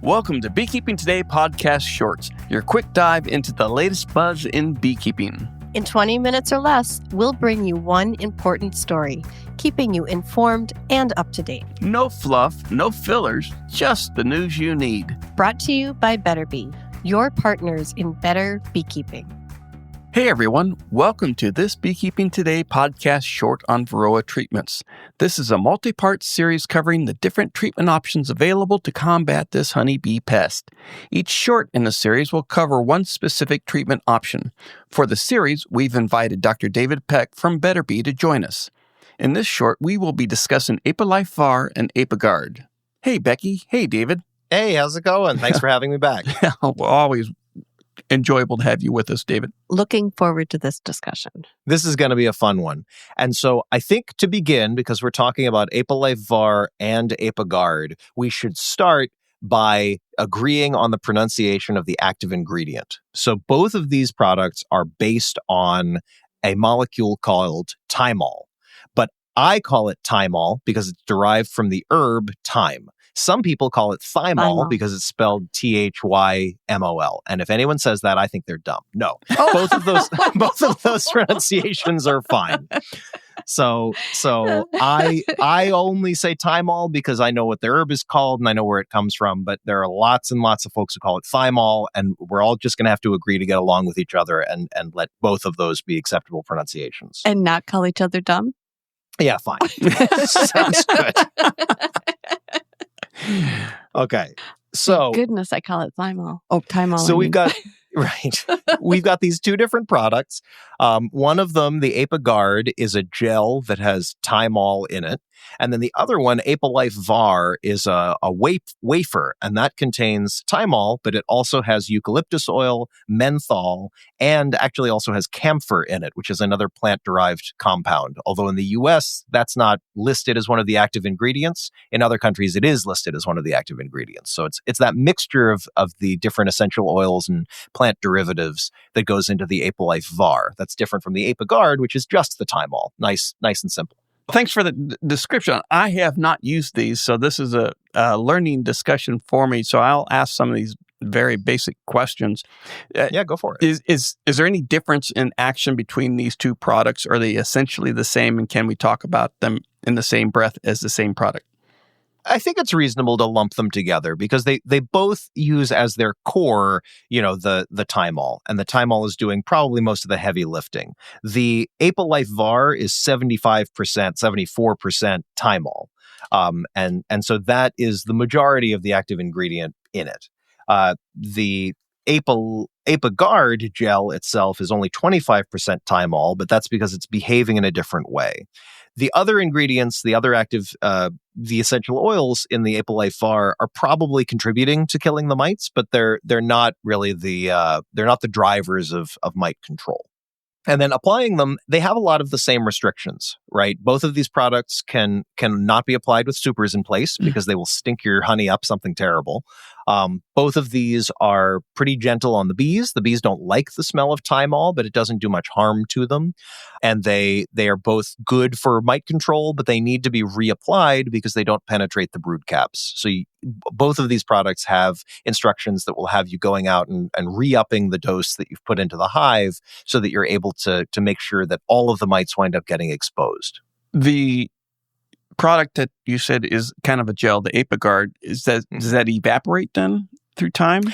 Welcome to Beekeeping Today Podcast Shorts, your quick dive into the latest buzz in beekeeping. In 20 minutes or less, we'll bring you one important story, keeping you informed and up to date. No fluff, no fillers, just the news you need. Brought to you by BetterBee, your partners in better beekeeping. Hey everyone, welcome to this Beekeeping Today podcast short on Varroa treatments. This is a multi-part series covering the different treatment options available to combat this honeybee pest. Each short in the series will cover one specific treatment option. For the series, we've invited Dr. David Peck from BetterBee to join us. In this short, we will be discussing ApiLife Var and Apiguard. Hey Becky, hey David. Hey, how's it going? Thanks for having me back. Always enjoyable to have you with us, David. Looking forward to this discussion. This is going to be a fun one. And so I think to begin, because we're talking about ApiLife Var and Apiguard, we should start by agreeing on the pronunciation of the active ingredient. So both of these products are based on a molecule called thymol. But I call it thymol because it's derived from the herb thyme. Some people call it thymol because it's spelled Thymol. And if anyone says that, I think they're dumb. No, both of those pronunciations are fine. So I only say thymol because I know what the herb is called and I know where it comes from. But there are lots and lots of folks who call it thymol, and we're all just going to have to agree to get along with each other and let both of those be acceptable pronunciations. And not call each other dumb? Yeah, fine. Sounds good. Okay, so goodness, I call it thymol. Oh, thymol. So we've got we've got these two different products. One of them, the Apiguard, is a gel that has thymol in it, and then the other one, ApiLife Var, is a wafer, and that contains thymol, but it also has eucalyptus oil, menthol, and actually also has camphor in it, which is another plant-derived compound. Although in the U.S., that's not listed as one of the active ingredients. In other countries, it is listed as one of the active ingredients. So it's that mixture of the different essential oils and plant derivatives that goes into the ApiLife Var. That's different from the Apiguard, which is just the thymol. Nice and simple. Thanks for the description. I have not used these, so this is a learning discussion for me. So I'll ask some of these very basic questions. Yeah, go for it. Is there any difference in action between these two products? Are they essentially the same, and can we talk about them in the same breath as the same product? I think it's reasonable to lump them together because they both use as their core, the thymol, and the thymol is doing probably most of the heavy lifting. The ApiLife Var is 75%, 74% thymol. And so that is the majority of the active ingredient in it. The Apiguard gel itself is only 25% thymol, but that's because it's behaving in a different way. The other ingredients, the other active, the essential oils in the ApiLife Var are probably contributing to killing the mites, but they're not really they're not the drivers of mite control. And then applying them, they have a lot of the same restrictions, right? Both of these products can not be applied with supers in place because they will stink your honey up something terrible. Both of these are pretty gentle on the bees. The bees don't like the smell of thymol, but it doesn't do much harm to them. And they are both good for mite control, but they need to be reapplied because they don't penetrate the brood caps. So both of these products have instructions that will have you going out and re-upping the dose that you've put into the hive so that you're able to make sure that all of the mites wind up getting exposed. The product that you said is kind of a gel, the Apiguard, does that evaporate then through time?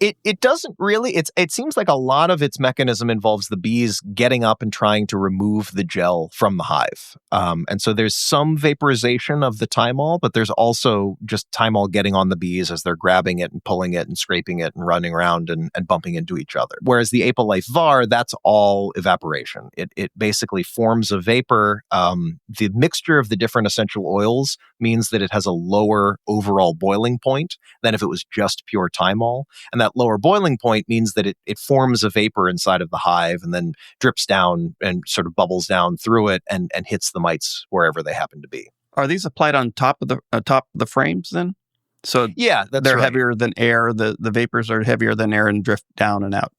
It doesn't really. It seems like a lot of its mechanism involves the bees getting up and trying to remove the gel from the hive. And so there's some vaporization of the thymol, but there's also just thymol getting on the bees as they're grabbing it and pulling it and scraping it and running around and bumping into each other. Whereas the ApiLife Var, that's all evaporation. It basically forms a vapor. The mixture of the different essential oils means that it has a lower overall boiling point than if it was just pure thymol. And that lower boiling point means that it forms a vapor inside of the hive and then drips down and sort of bubbles down through it and hits the mites wherever they happen to be. Are these applied on top of the frames then? So yeah, that's they're right. Heavier than air. The vapors are heavier than air and drift down and out.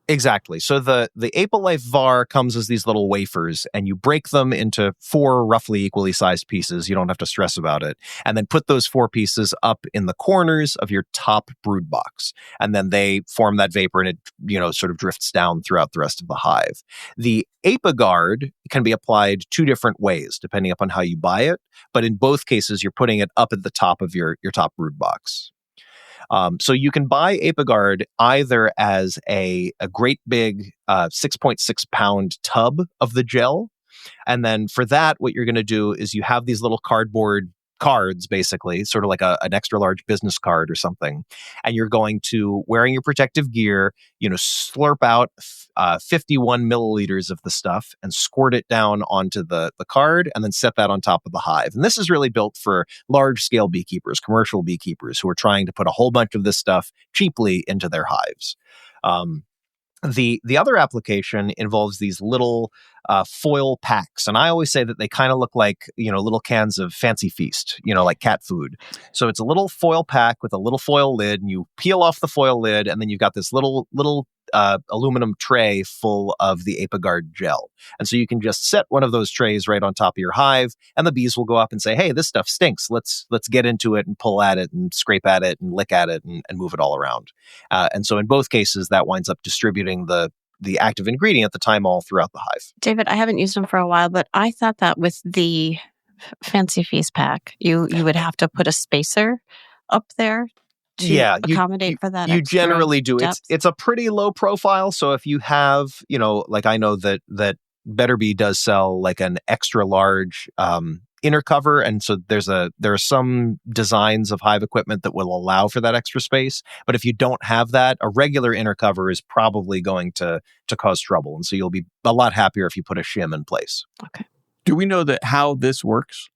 Exactly. So the ApiLife Var comes as these little wafers, and you break them into 4 roughly equally sized pieces. You don't have to stress about it. And then put those 4 pieces up in the corners of your top brood box. And then they form that vapor, and it, sort of drifts down throughout the rest of the hive. The ApiGuard can be applied 2 different ways, depending upon how you buy it. But in both cases, you're putting it up at the top of your top brood box. So you can buy ApiGuard either as a great big 6.6 pound tub of the gel. And then for that, what you're going to do is you have these little cardboard cards, basically, sort of like an extra large business card or something. And you're going to, wearing your protective gear, slurp out 51 milliliters of the stuff and squirt it down onto the card and then set that on top of the hive. And this is really built for large scale beekeepers, commercial beekeepers who are trying to put a whole bunch of this stuff cheaply into their hives. The other application involves these little foil packs. And I always say that they kind of look like, little cans of Fancy Feast, like cat food. So it's a little foil pack with a little foil lid, and you peel off the foil lid, and then you've got this little aluminum tray full of the ApiGuard gel. And so you can just set one of those trays right on top of your hive, and the bees will go up and say, hey, this stuff stinks. Let's get into it and pull at it and scrape at it and lick at it and move it all around. And so in both cases, that winds up distributing the active ingredient, the thymol, throughout the hive. David, I haven't used them for a while, but I thought that with the Fancy Feast pack, you would have to put a spacer up there to accommodate for that. You generally do. Depth. It's a pretty low profile. So if you have, like I know that BetterBee does sell like an extra large inner cover, and so there are some designs of hive equipment that will allow for that extra space. But if you don't have that, a regular inner cover is probably going to cause trouble, and so you'll be a lot happier if you put a shim in place. Okay. Do we know how this works?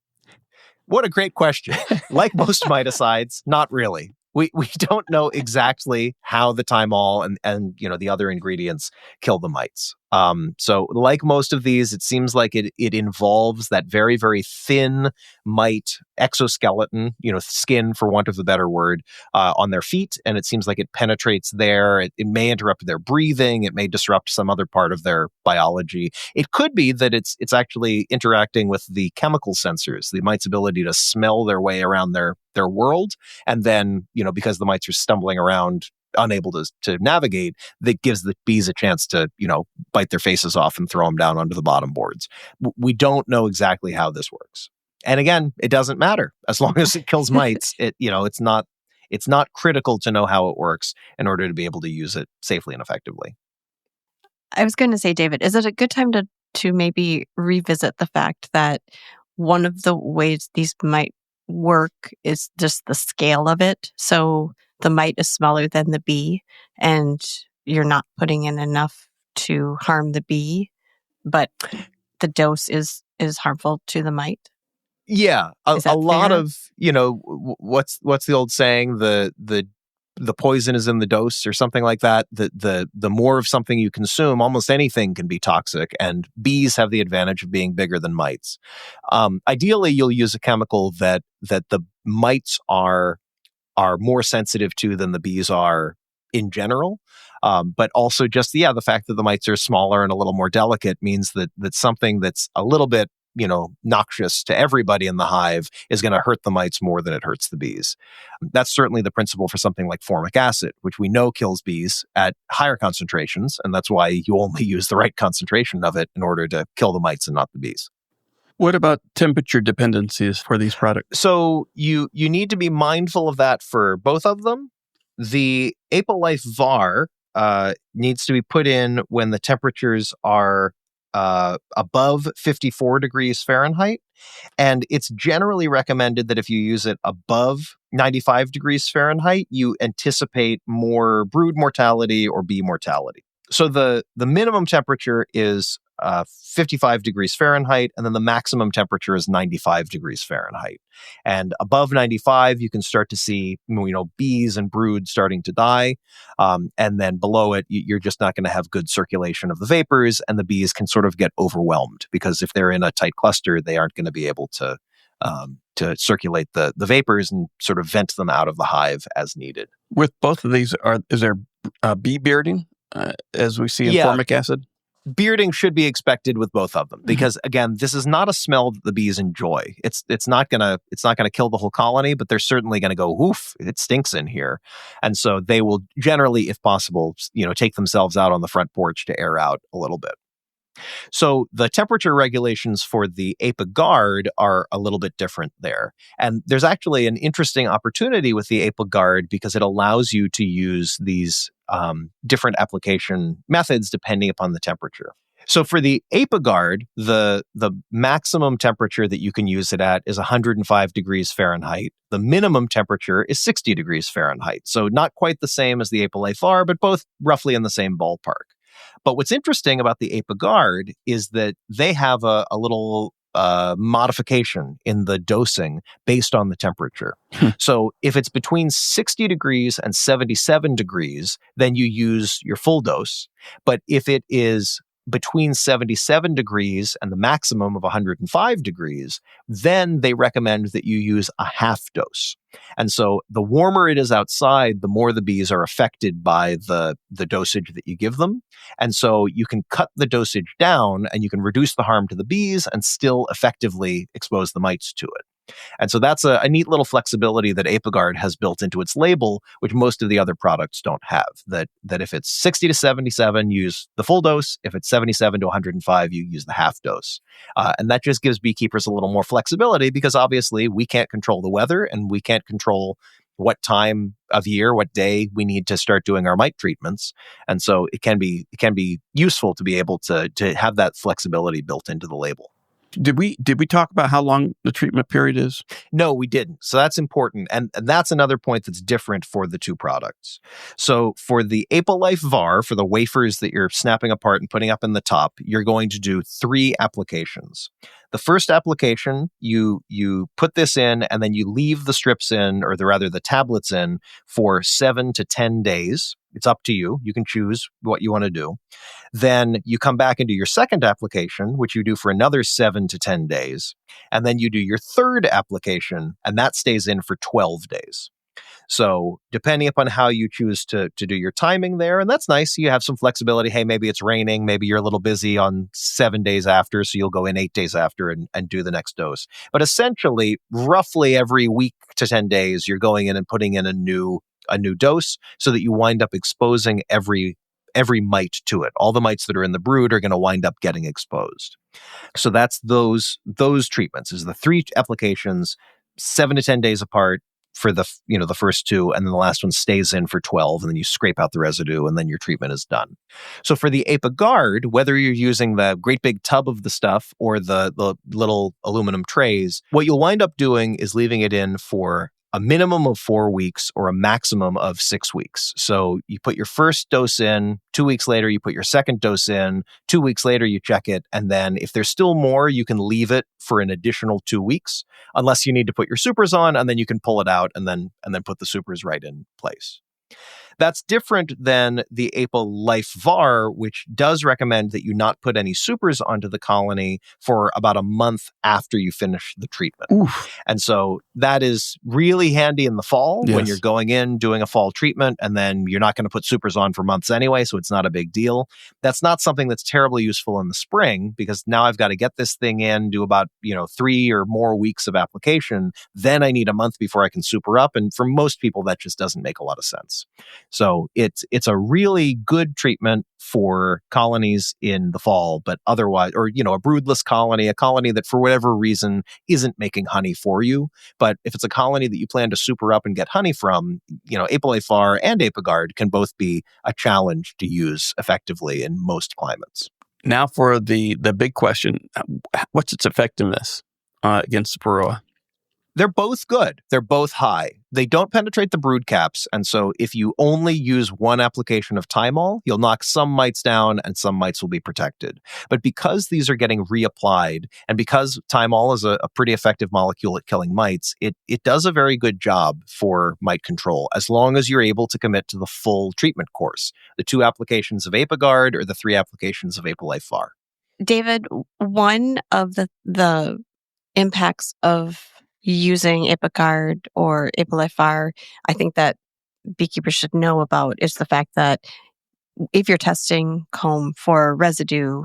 What a great question. Like most miticides, not really. We don't know exactly how the thymol and the other ingredients kill the mites. So like most of these, it seems like it involves that very, very thin mite exoskeleton, skin, for want of a better word, on their feet. And it seems like it penetrates there. It may interrupt their breathing. It may disrupt some other part of their biology. It could be that it's actually interacting with the chemical sensors, the mite's ability to smell their way around their world. And then, because the mites are stumbling around, unable to navigate, that gives the bees a chance to, bite their faces off and throw them down onto the bottom boards. We don't know exactly how this works. And again, it doesn't matter. As long as it kills mites, it's not critical to know how it works in order to be able to use it safely and effectively. I was going to say, David, is it a good time to maybe revisit the fact that one of the ways these might work is just the scale of it? So the mite is smaller than the bee, and you're not putting in enough to harm the bee, but the dose is harmful to the mite. Yeah, a lot of what's the old saying, the poison is in the dose, or something like that. The more of something you consume, almost anything can be toxic, and bees have the advantage of being bigger than mites. Ideally, you'll use a chemical that the mites are more sensitive to than the bees are in general. But also just the fact that the mites are smaller and a little more delicate means that something that's a little bit noxious to everybody in the hive is going to hurt the mites more than it hurts the bees. That's certainly the principle for something like formic acid, which we know kills bees at higher concentrations, and that's why you only use the right concentration of it in order to kill the mites and not the bees. What about temperature dependencies for these products? So you need to be mindful of that for both of them. The ApiLife Var needs to be put in when the temperatures are above 54 degrees Fahrenheit. And it's generally recommended that if you use it above 95 degrees Fahrenheit, you anticipate more brood mortality or bee mortality. So the minimum temperature is 55 degrees Fahrenheit, and then the maximum temperature is 95 degrees Fahrenheit. And above 95, you can start to see, bees and brood starting to die. And then below it, you're just not going to have good circulation of the vapors, and the bees can sort of get overwhelmed, because if they're in a tight cluster, they aren't going to be able to circulate the vapors and sort of vent them out of the hive as needed. With both of these, is there bee bearding? as we see in Yeah. formic acid? Bearding should be expected with both of them because again, this is not a smell that the bees enjoy. It's not gonna kill the whole colony, but they're certainly gonna go, "Oof, it stinks in here," and so they will generally, if possible, take themselves out on the front porch to air out a little bit. So the temperature regulations for the ApiGuard are a little bit different there. And there's actually an interesting opportunity with the ApiGuard because it allows you to use these different application methods depending upon the temperature. So for the ApiGuard, the maximum temperature that you can use it at is 105 degrees Fahrenheit. The minimum temperature is 60 degrees Fahrenheit. So not quite the same as the ApiLife Var, but both roughly in the same ballpark. But what's interesting about the ApiGuard is that they have a little modification in the dosing based on the temperature. So if it's between 60 degrees and 77 degrees, then you use your full dose. But if it is between 77 degrees and the maximum of 105 degrees, then they recommend that you use a half dose. And so the warmer it is outside, the more the bees are affected by the dosage that you give them. And so you can cut the dosage down and you can reduce the harm to the bees and still effectively expose the mites to it. And so that's a neat little flexibility that ApiGuard has built into its label, which most of the other products don't have. That if it's 60 to 77, use the full dose. If it's 77 to 105, you use the half dose. And that just gives beekeepers a little more flexibility because obviously we can't control the weather and we can't control what time of year, what day we need to start doing our mite treatments. And so it can be useful to be able to have that flexibility built into the label. Did we talk about how long the treatment period is? No, we didn't. So that's important. And that's another point that's different for the two products. So for the ApiLife Var, for the wafers that you're snapping apart and putting up in the top, you're going to do 3 applications. The first application, you put this in and then you leave the strips in, or the tablets in, for 7 to 10 days. It's up to you. You can choose what you want to do. Then you come back and do your second application, which you do for another 7 to 10 days. And then you do your third application, and that stays in for 12 days. So depending upon how you choose to do your timing there, and that's nice. You have some flexibility. Hey, maybe it's raining. Maybe you're a little busy on 7 days after, so you'll go in 8 days after and do the next dose. But essentially, roughly every week to 10 days, you're going in and putting in a new dose so that you wind up exposing every mite to it. All the mites that are in the brood are going to wind up getting exposed. So that's those treatments, is the 3 applications, 7 to 10 days apart for the first 2, and then the last one stays in for 12, and then you scrape out the residue, and then your treatment is done. So for the ApiGuard, whether you're using the great big tub of the stuff or the little aluminum trays, what you'll wind up doing is leaving it in for a minimum of 4 weeks or a maximum of 6 weeks. So you put your first dose in, 2 weeks later, you put your second dose in, 2 weeks later, you check it. And then if there's still more, you can leave it for an additional 2 weeks, unless you need to put your supers on, and then you can pull it out and then put the supers right in place. That's different than the ApiLife Var, which does recommend that you not put any supers onto the colony for about a month after you finish the treatment. Oof. And so that is really handy in the fall when you're going in, doing a fall treatment, and then you're not going to put supers on for months anyway, so it's not a big deal. That's not something that's terribly useful in the spring, because now I've got to get this thing in, do about 3 or more weeks of application. Then I need a month before I can super up. And for most people, that just doesn't make a lot of sense. So it's a really good treatment for colonies in the fall, but otherwise, or, a broodless colony, a colony that for whatever reason isn't making honey for you. But if it's a colony that you plan to super up and get honey from, ApiLife Var and ApiGuard can both be a challenge to use effectively in most climates. Now for the big question, what's its effectiveness against Varroa? They're both good. They're both high. They don't penetrate the brood caps. And so if you only use one application of thymol, you'll knock some mites down and some mites will be protected. But because these are getting reapplied, and because thymol is a pretty effective molecule at killing mites, it does a very good job for mite control, as long as you're able to commit to the full treatment course, the 2 applications of ApiGuard or the 3 applications of ApiLife Var. David, one of the impacts of using ApiGuard or ApiLife Var, I think that beekeepers should know about, is the fact that if you're testing comb for residue,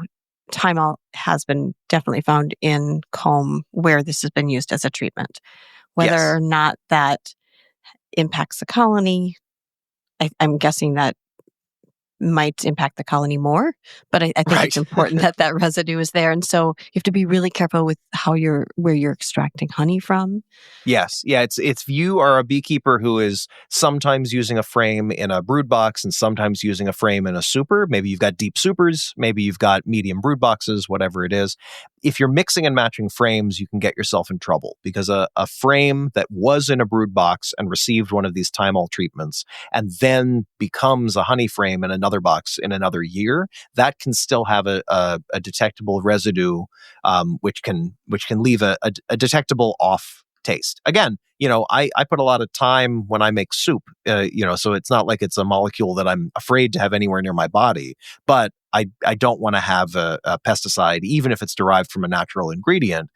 thymol has been definitely found in comb where this has been used as a treatment. Whether Yes. or not that impacts the colony, I'm guessing that might impact the colony more, but I think Right. it's important that that residue is there. And so you have to be really careful with where you're extracting honey from. Yes. Yeah. It's if you are a beekeeper who is sometimes using a frame in a brood box and sometimes using a frame in a super, maybe you've got deep supers, maybe you've got medium brood boxes, whatever it is. If you're mixing and matching frames, you can get yourself in trouble because a frame that was in a brood box and received one of these thymol treatments and then becomes a honey frame in another box in another year, that can still have a detectable residue, which can leave a detectable off taste. Again, I put a lot of time when I make soup, so it's not like it's a molecule that I'm afraid to have anywhere near my body, but I don't want to have a pesticide, even if it's derived from a natural ingredient,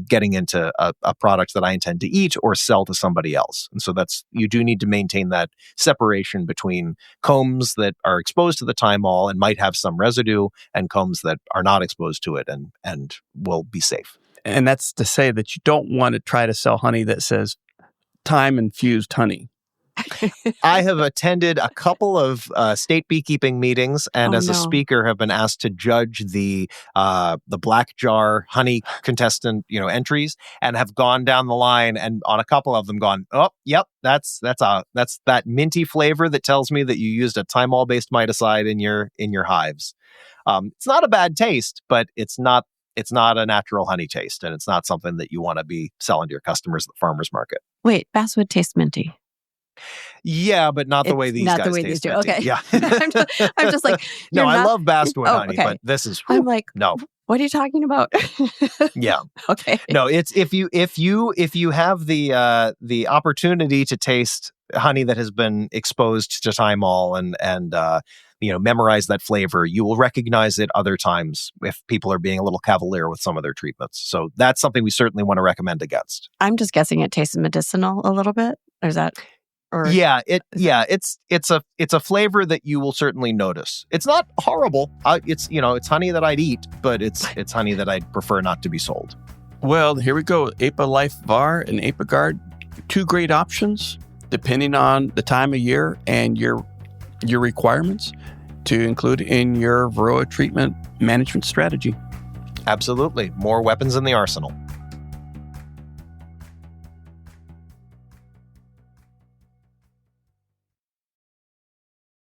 getting into a product that I intend to eat or sell to somebody else. And so you do need to maintain that separation between combs that are exposed to the thymol and might have some residue and combs that are not exposed to it and will be safe. And that's to say that you don't want to try to sell honey that says thyme-infused honey. I have attended a couple of state beekeeping meetings, and as a speaker, have been asked to judge the black jar honey contestant, entries, and have gone down the line, and on a couple of them, gone, oh, yep, that's that minty flavor that tells me that you used a thymol-based miticide in your hives. It's not a bad taste, but it's not a natural honey taste, and it's not something that you want to be selling to your customers at the farmer's market. Wait, basswood tastes minty. Yeah, but not the way these guys taste do. minty. Okay. Yeah. I'm just like, no, I love basswood honey, okay. but this is I'm like, no. What are you talking about? Yeah. Okay. No, it's if you have the opportunity to taste honey that has been exposed to thymol and memorize that flavor, you will recognize it other times if people are being a little cavalier with some of their treatments. So that's something we certainly want to recommend against. I'm just guessing it tastes medicinal a little bit. Or is that? Or It's a flavor that you will certainly notice. It's not horrible. It's honey that I'd eat, but it's honey that I'd prefer not to be sold. Well, here we go. ApiLife Var and Apiguard, two great options depending on the time of year and your requirements to include in your Varroa treatment management strategy. Absolutely. More weapons in the arsenal.